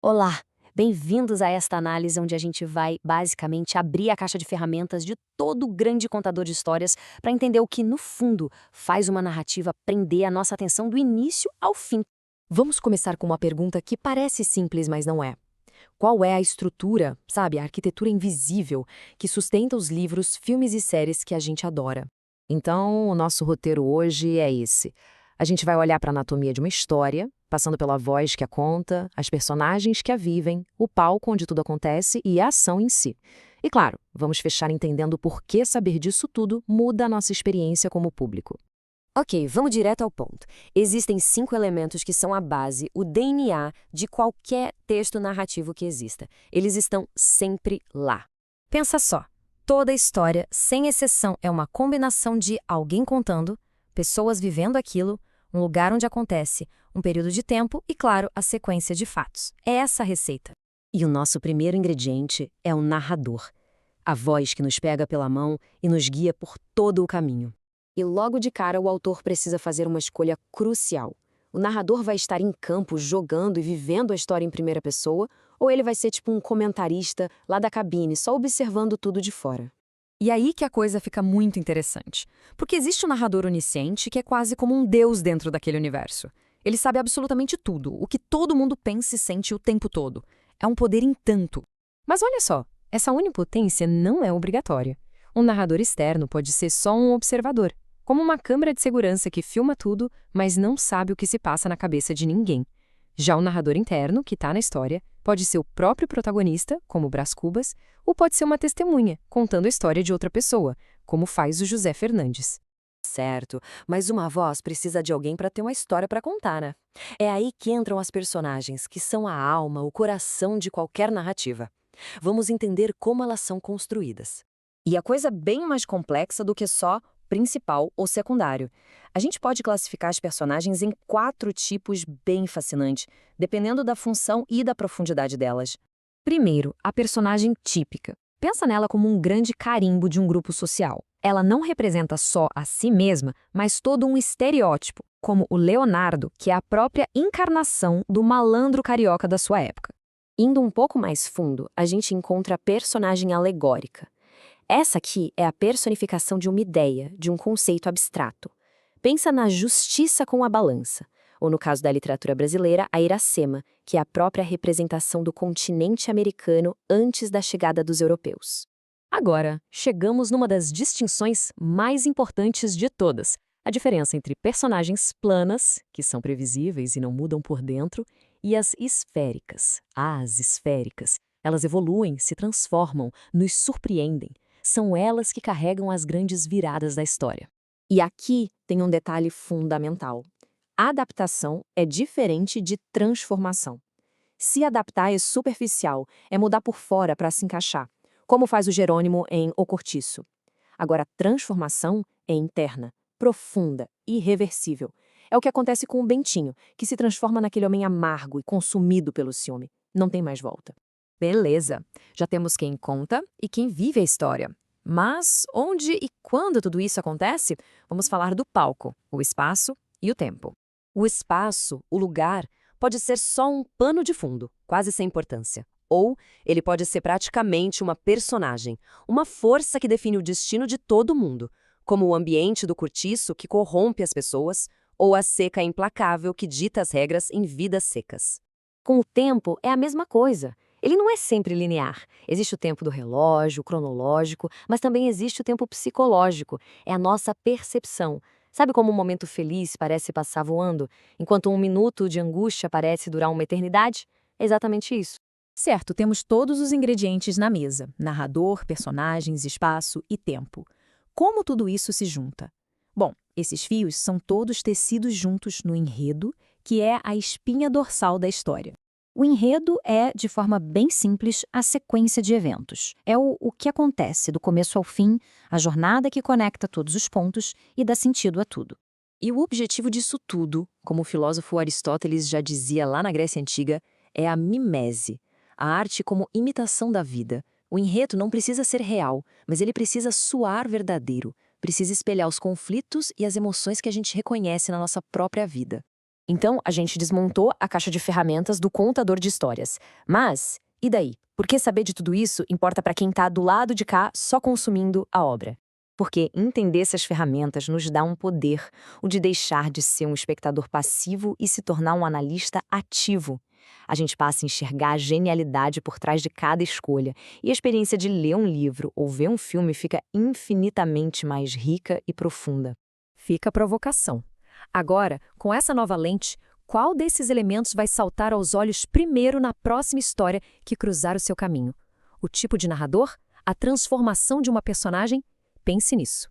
Olá, bem-vindos a esta análise onde a gente vai, basicamente, abrir a caixa de ferramentas de todo grande contador de histórias para entender o que, no fundo, faz uma narrativa prender a nossa atenção do início ao fim. Vamos começar com uma pergunta que parece simples, mas não é. Qual é a estrutura, sabe, a arquitetura invisível que sustenta os livros, filmes e séries que a gente adora? Então, o nosso roteiro hoje é esse. A gente vai olhar para a anatomia de uma história, passando pela voz que a conta, as personagens que a vivem, o palco onde tudo acontece e a ação em si. E claro, vamos fechar entendendo por que saber disso tudo muda a nossa experiência como público. Ok, vamos direto ao ponto. Existem 5 elementos que são a base, o DNA de qualquer texto narrativo que exista. Eles estão sempre lá. Pensa só, toda história, sem exceção, é uma combinação de alguém contando, pessoas vivendo aquilo, um lugar onde acontece, um período de tempo e, claro, a sequência de fatos. É essa a receita. E o nosso primeiro ingrediente é o narrador. A voz que nos pega pela mão e nos guia por todo o caminho. E logo de cara o autor precisa fazer uma escolha crucial. O narrador vai estar em campo jogando e vivendo a história em primeira pessoa, ou ele vai ser tipo um comentarista lá da cabine, só observando tudo de fora. E aí que a coisa fica muito interessante. Porque existe um narrador onisciente que é quase como um deus dentro daquele universo. Ele sabe absolutamente tudo, o que todo mundo pensa e sente o tempo todo. É um poder em tanto. Mas olha só, essa onipotência não é obrigatória. Um narrador externo pode ser só um observador, como uma câmera de segurança que filma tudo, mas não sabe o que se passa na cabeça de ninguém. Já o narrador interno, que está na história, pode ser o próprio protagonista, como o Brás Cubas, ou pode ser uma testemunha, contando a história de outra pessoa, como faz o José Fernandes. Certo, mas uma voz precisa de alguém para ter uma história para contar, né? É aí que entram as personagens, que são a alma, o coração de qualquer narrativa. Vamos entender como elas são construídas. E a coisa é bem mais complexa do que só principal ou secundário. A gente pode classificar as personagens em 4 tipos bem fascinantes, dependendo da função e da profundidade delas. Primeiro, a personagem típica. Pensa nela como um grande carimbo de um grupo social. Ela não representa só a si mesma, mas todo um estereótipo, como o Leonardo, que é a própria encarnação do malandro carioca da sua época. Indo um pouco mais fundo, a gente encontra a personagem alegórica. Essa aqui é a personificação de uma ideia, de um conceito abstrato. Pensa na justiça com a balança, ou no caso da literatura brasileira, a Iracema, que é a própria representação do continente americano antes da chegada dos europeus. Agora, chegamos numa das distinções mais importantes de todas, a diferença entre personagens planas, que são previsíveis e não mudam por dentro, e as esféricas. As esféricas. Elas evoluem, se transformam, nos surpreendem. São elas que carregam as grandes viradas da história. E aqui tem um detalhe fundamental. Adaptação é diferente de transformação. Se adaptar é superficial, é mudar por fora para se encaixar, como faz o Jerônimo em O Cortiço. Agora, transformação é interna, profunda, irreversível. É o que acontece com o Bentinho, que se transforma naquele homem amargo e consumido pelo ciúme. Não tem mais volta. Beleza, já temos quem conta e quem vive a história. Mas onde e quando tudo isso acontece? Vamos falar do palco, o espaço e o tempo. O espaço, o lugar, pode ser só um pano de fundo, quase sem importância. Ou ele pode ser praticamente uma personagem, uma força que define o destino de todo mundo, como o ambiente do cortiço que corrompe as pessoas, ou a seca implacável que dita as regras em vidas secas. Com o tempo, é a mesma coisa. Ele não é sempre linear. Existe o tempo do relógio, o cronológico, mas também existe o tempo psicológico. É a nossa percepção. Sabe como um momento feliz parece passar voando, enquanto um minuto de angústia parece durar uma eternidade? É exatamente isso. Certo, temos todos os ingredientes na mesa: narrador, personagens, espaço e tempo. Como tudo isso se junta? Bom, esses fios são todos tecidos juntos no enredo, que é a espinha dorsal da história. O enredo é, de forma bem simples, a sequência de eventos. É o que acontece do começo ao fim, a jornada que conecta todos os pontos e dá sentido a tudo. E o objetivo disso tudo, como o filósofo Aristóteles já dizia lá na Grécia Antiga, é a mimese, a arte como imitação da vida. O enredo não precisa ser real, mas ele precisa soar verdadeiro, precisa espelhar os conflitos e as emoções que a gente reconhece na nossa própria vida. Então, a gente desmontou a caixa de ferramentas do contador de histórias. Mas, e daí? Por que saber de tudo isso importa para quem está do lado de cá só consumindo a obra? Porque entender essas ferramentas nos dá um poder, o de deixar de ser um espectador passivo e se tornar um analista ativo. A gente passa a enxergar a genialidade por trás de cada escolha, e a experiência de ler um livro ou ver um filme fica infinitamente mais rica e profunda. Fica a provocação. Agora, com essa nova lente, qual desses elementos vai saltar aos olhos primeiro na próxima história que cruzar o seu caminho? O tipo de narrador? A transformação de uma personagem? Pense nisso.